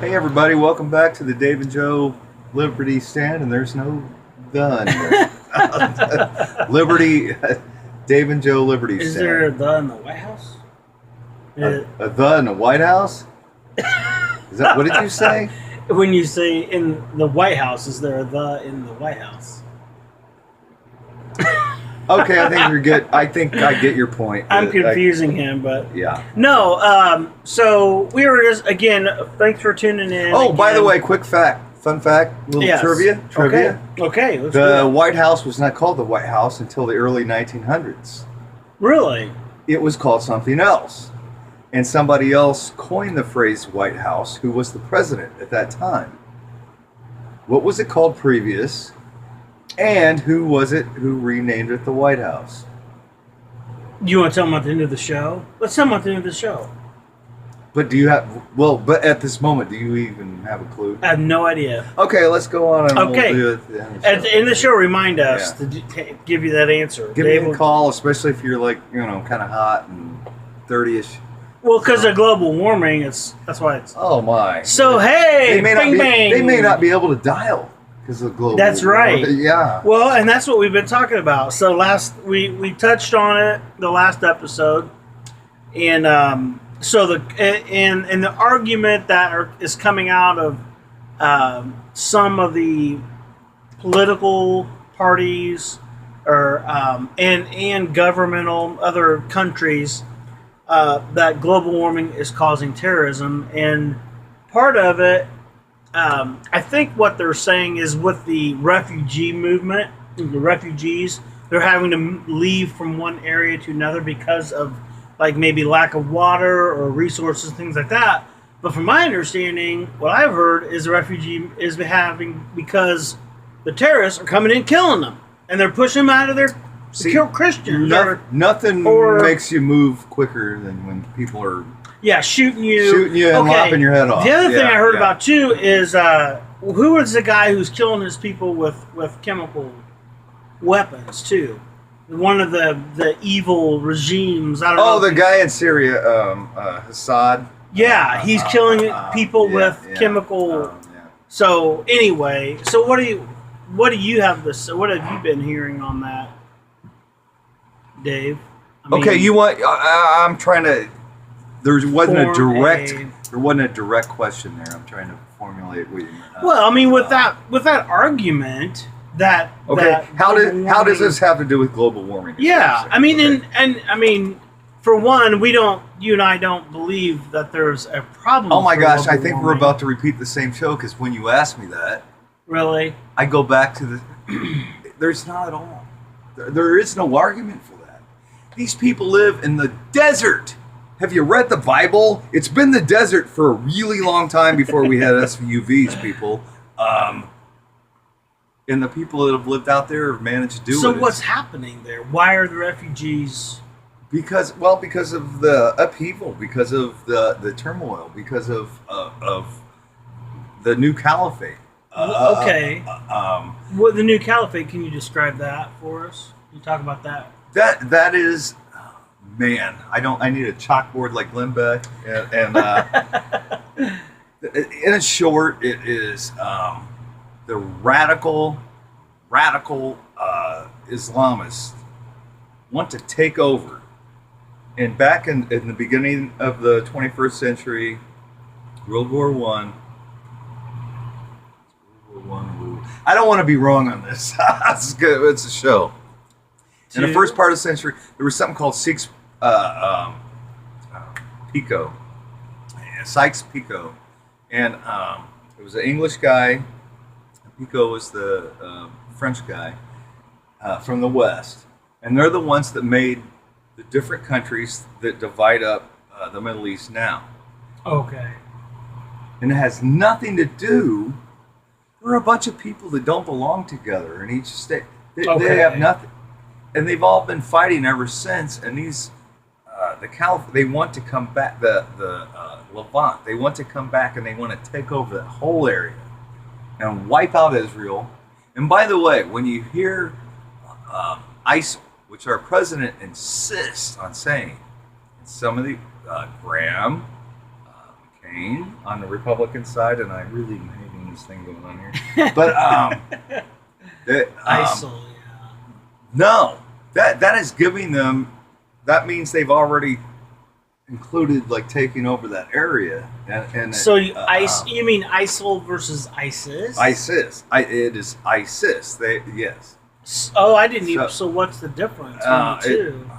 Hey everybody, welcome back to the Dave and Joe Liberty Stand, and there's no gun. Liberty, Dave and Joe Liberty Stand. Is there a the in the White House? A the in the White House? Is that what did you say? When you say in the White House, is there a the in the White House? Okay, I think I get your point. I'm confusing him, but yeah. No. So we were just again. Thanks for tuning in. Oh, again. by the way, quick fact, fun fact, little Yes. trivia. Okay. Let's The do it. White House was not called the White House until the early 1900s. Really? It was called something else. And somebody else coined the phrase White House, who was the president at that time. What was it called previous? And who was it who renamed it the White House? You want to tell them at the end of the show? Let's tell them at the end of the show. But but at this moment, do you even have a clue? I have no idea. Okay, let's go on and Okay. we'll do it at the end of the show. At the end of the show, remind us Yeah. to give you that answer. Give Dave me a will- call, especially if you're like, kind of hot and 30-ish. Well, because of global warming, that's why it's. Oh my. So hey, bang bang. They may not be able to dial because of global. That's right. Yeah. Well, and that's what we've been talking about. So we touched on it the last episode, and so the argument that is coming out of some of the political parties or and governmental other countries that global warming is causing terrorism, and part of it. I think what they're saying is with the refugee movement, the refugees, they're having to leave from one area to another because of like maybe lack of water or resources, things like that. But from my understanding, what I've heard is the refugee is having because the terrorists are coming in killing them, and they're pushing them out of there to kill Christians. Nothing makes you move quicker than when people are shooting you and lopping your head off. The other thing I heard about too is who was the guy who's killing his people with chemical weapons too? One of the evil regimes. I don't know. Oh, the guy in Syria, Assad. Yeah, he's killing people with chemical. So anyway, so what do you have this? What have you been hearing on that, Dave? I'm trying to. There wasn't a direct question there. I'm trying to formulate what you meant. Well, I mean, with that argument that how does this have to do with global warming? Yeah, I mean, and I mean, for one, you and I don't believe that there's a problem. Oh my gosh, I think warming. we're about to repeat the same show because when you asked me that, really, I go back to the. There's not at all. There is no argument for that. These people live in the desert. Have you read the Bible? It's been the desert for a really long time before we had SUVs, people. And the people that have lived out there have managed to do it. So what's happening there? Why are the refugees? Because of the upheaval, because of the turmoil, because of the new caliphate. Okay. What the new caliphate? Can you describe that for us? Can you talk about that? That is. Man, I need a chalkboard like Limbeck, and in short, it is the radical Islamists want to take over. And back in the beginning of the 21st century, World War One. I don't want to be wrong on this. It's a show. In the first part of the century, there was something called Sykes-Picot, and it was an English guy. Picot was the French guy from the West, and they're the ones that made the different countries that divide up the Middle East now. Okay. And it has nothing to do. There are a bunch of people that don't belong together in each state. They have nothing. And they've all been fighting ever since. And these, they want to come back. The Levant, they want to come back and they want to take over that whole area and wipe out Israel. And by the way, when you hear ISIL, which our president insists on saying, some of the Graham, Ukraine on the Republican side, and I really am hating this thing going on here. But ISIL, yeah. no, that is giving them. That means they've already included like taking over that area, and So you mean ISIL versus ISIS? ISIS. It is ISIS. Yes. Oh, I didn't even. So what's the difference between the two?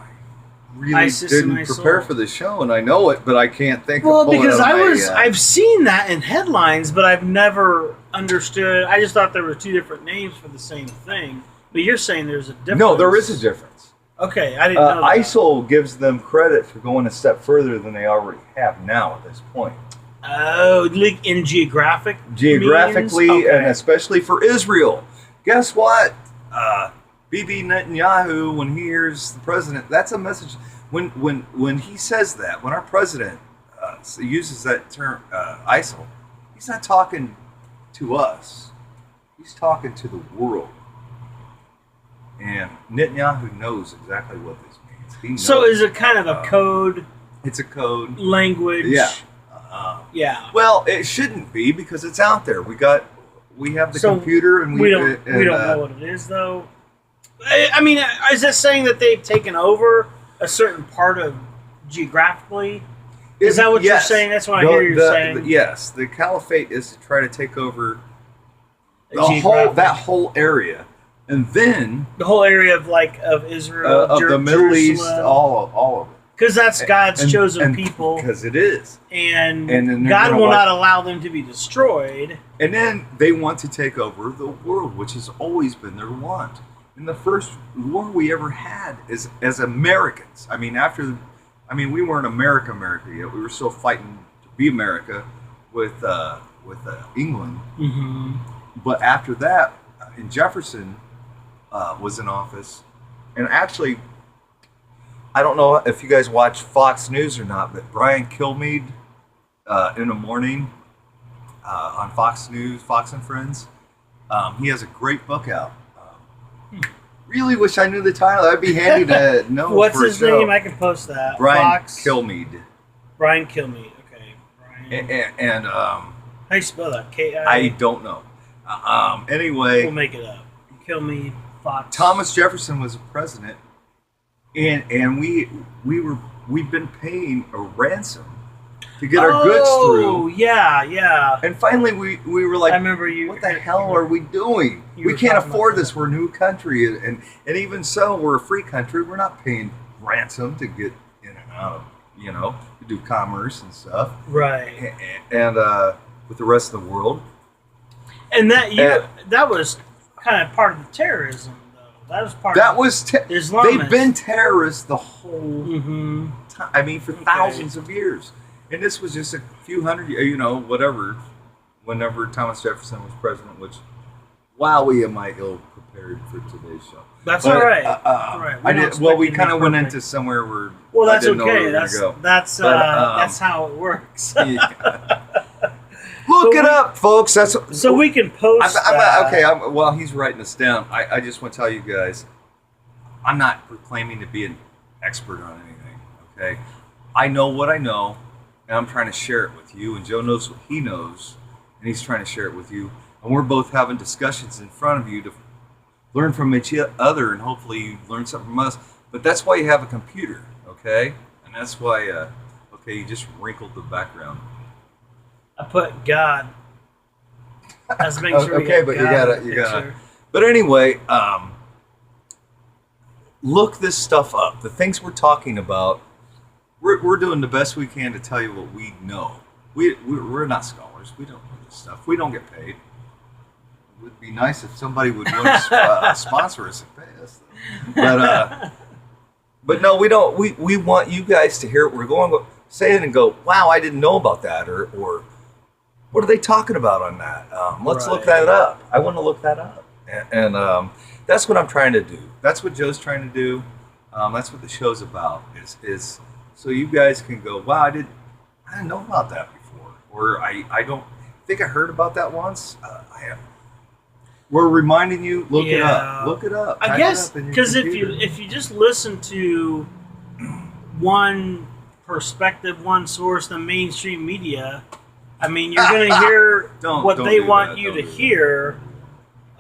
Really ISIS and didn't ISIL. prepare for the show, and I know it, but I can't think. Well, of pulling because it out of my, I've seen that in headlines, but I've never understood. I just thought there were two different names for the same thing. But you're saying there's a difference. No, there is a difference. Okay, I didn't know that. ISIL gives them credit for going a step further than they already have now at this point. Oh, like in Geographically, means? Okay. and especially for Israel. Guess what? Bibi Netanyahu, when he hears the president, that's a message. When he says that, when our president uses that term, ISIL, he's not talking to us. He's talking to the world. And Netanyahu knows exactly what this means. He knows. So is it kind of a code? It's a code. Language. Yeah. Yeah. Well, it shouldn't be because it's out there. We have the So computer, and we don't know what it is, though. I mean, is that saying that they've taken over a certain part of geographically? Is that what you're saying? That's what I hear you saying. Yes, the caliphate is to try to take over that whole area, and then the whole area of Israel, of the Middle East, all of it. Because that's God's chosen people. Because it is. And then God will not allow them to be destroyed. And then they want to take over the world, which has always been their want. And the first war we ever had is as Americans. I mean, we weren't America yet. We were still fighting to be America with England. Mm-hmm. But after that, and Jefferson was in office, and actually, I don't know if you guys watch Fox News or not, but Brian Kilmeade in the morning on Fox News, Fox and Friends, he has a great book out. Really wish I knew the title. That'd be handy to know. What's for his a show. name? I can post that. Brian Fox. Kilmeade. Brian Kilmeade. Okay. Brian. And how do you spell that? I don't know. Anyway, we'll make it up. Kilmeade. Fox. Thomas Jefferson was a president, and we've been paying a ransom to get our goods through. Oh, yeah. And finally, we were like, I remember you. What the hell are we doing? We can't afford this. We're a new country, and even so, we're a free country. We're not paying ransom to get in and out of, to do commerce and stuff. Right. And with the rest of the world. And that was kind of part of the terrorism, though. That was part of Islamists. They've been terrorists the whole Mm-hmm. time. I mean, for thousands of years. And this was just a few hundred, whatever, whenever Thomas Jefferson was president, which, wow, am I ill prepared for today's show. All right. All right. We kind of went into somewhere where that's I didn't know where okay. we were gonna go. That's how it works. Look it up, folks. So we can post that. Okay, while he's writing this down, I just want to tell you guys, I'm not proclaiming to be an expert on anything, okay? I know what I know, and I'm trying to share it with you, and Joe knows what he knows, and he's trying to share it with you, and we're both having discussions in front of you to learn from each other, and hopefully you learn something from us. But that's why you have a computer, okay? And that's why, you just wrinkled the background. I put God. Let's make sure. Okay, but you gotta. But anyway, look this stuff up. The things we're talking about, we're doing the best we can to tell you what we know. We're not scholars. We don't know this stuff. We don't get paid. It would be nice if somebody would want to sponsor us and pay us. But no, we don't. We want you guys to hear what we're going, say it and go, wow, I didn't know about that, or what are they talking about on that? Let's look that up. I want to look that up. And that's what I'm trying to do. That's what Joe's trying to do. That's what the show's about, is so you guys can go, wow, I didn't know about that before. Or I don't think I heard about that once. We're reminding you, look it up. Look it up. I guess, because if you just listen to one perspective, one source, the mainstream media, I mean, you're going to hear what don't they do want that. you Don't to do that. hear.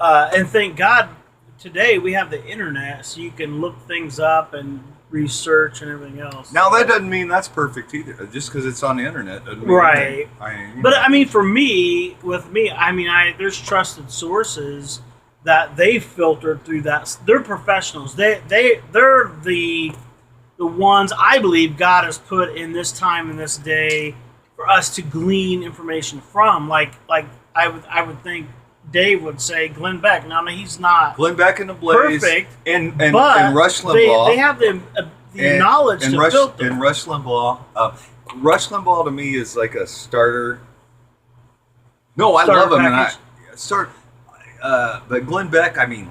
And thank God today we have the internet, so you can look things up and research and everything else. Now that doesn't mean that's perfect either. Just because it's on the internet doesn't mean Right. anything. But I mean, for me, there's trusted sources that they filtered through that. They're professionals. They're the ones I believe God has put in this time and this day for us to glean information from. Like I would think Dave would say Glenn Beck. Now he's not Glenn Beck and the Blaze, perfect, and but Rush Limbaugh. they have the knowledge to filter. And Rush Limbaugh. Rush Limbaugh to me is like a starter. No, I Starter love him, package. But Glenn Beck, I mean,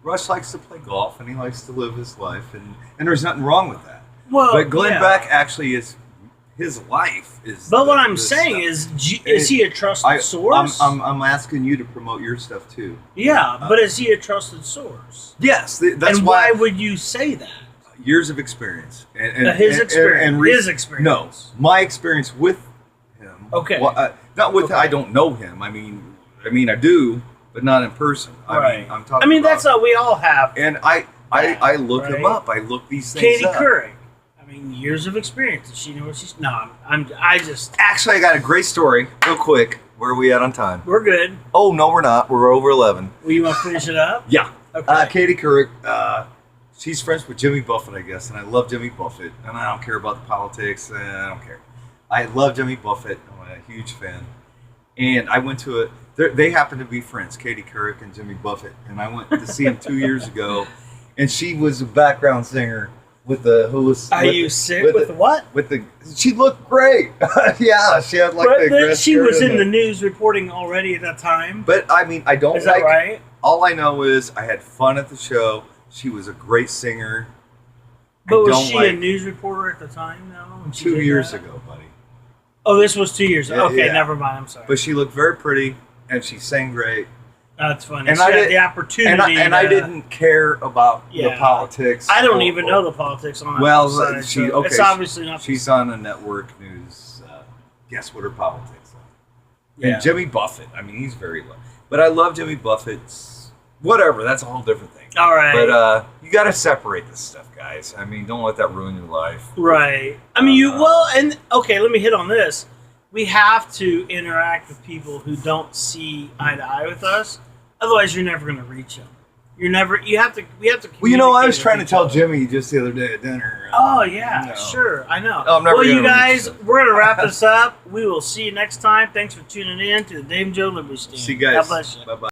Rush likes to play golf and he likes to live his life, and there's nothing wrong with that. Well, But Glenn yeah. Beck actually is his life is. But what I'm this saying stuff. is he a trusted source? I'm asking you to promote your stuff too. Yeah, but is he a trusted source? Yes, that's and why would you say that? Years of experience and His experience. His No, experience. my experience with him. Okay. Well, not with. Okay. I don't know him. I mean, I do, but not in person. Right. I'm talking. I mean, about, that's what we all have. And I look right? him up. I look these things Katie up. Couric. I mean, years of experience. Does she know what she's? No, I just. Actually, I got a great story, real quick. Where are we at on time? We're good. Oh no, we're not. We're over 11. Well, you want to finish it up? Yeah. Okay. Katie Couric, she's friends with Jimmy Buffett, I guess, and I love Jimmy Buffett, and I don't care about the politics, and I don't care. I love Jimmy Buffett. I'm a huge fan. And I went to they happen to be friends, Katie Couric and Jimmy Buffett, and I went to see him 2 years ago, and she was a background singer with the who was. Are you sick with what? With the she looked great. Yeah, she had like But the. she was in the news reporting already at that time. But I mean, I don't. Is that right? All I know is I had fun at the show. She was a great singer. But was she a news reporter at the time, though? when she 2 did years that? ago, buddy. Oh, this was 2 years ago. Yeah, Okay, yeah. never mind. I'm sorry. But she looked very pretty, and she sang great. That's funny. And she I had did- the opportunity. I didn't care about the Yeah. politics. I don't or- even know the politics on that Well, website, she- so okay, it's obviously not. She's on a network news. Guess what her politics are? Yeah. And Jimmy Buffett. I mean, he's very low. But I love Jimmy Buffett's. Whatever. That's a whole different thing. All right. But you got to separate this stuff, guys. I mean, don't let that ruin your life. Right. I mean, okay, let me hit on this. We have to interact with people who don't see eye to eye with us. Otherwise, you're never going to reach them. We have to. Well, I was communicate trying to with tell each other. Jimmy just the other day at dinner. Oh, yeah, No. sure. I know. I'm never Well, you gonna guys, reach them. we're going to wrap this up. We will see you next time. Thanks for tuning in to the Dave and Joe Liberty Stand. See you guys. God bless you. Bye-bye.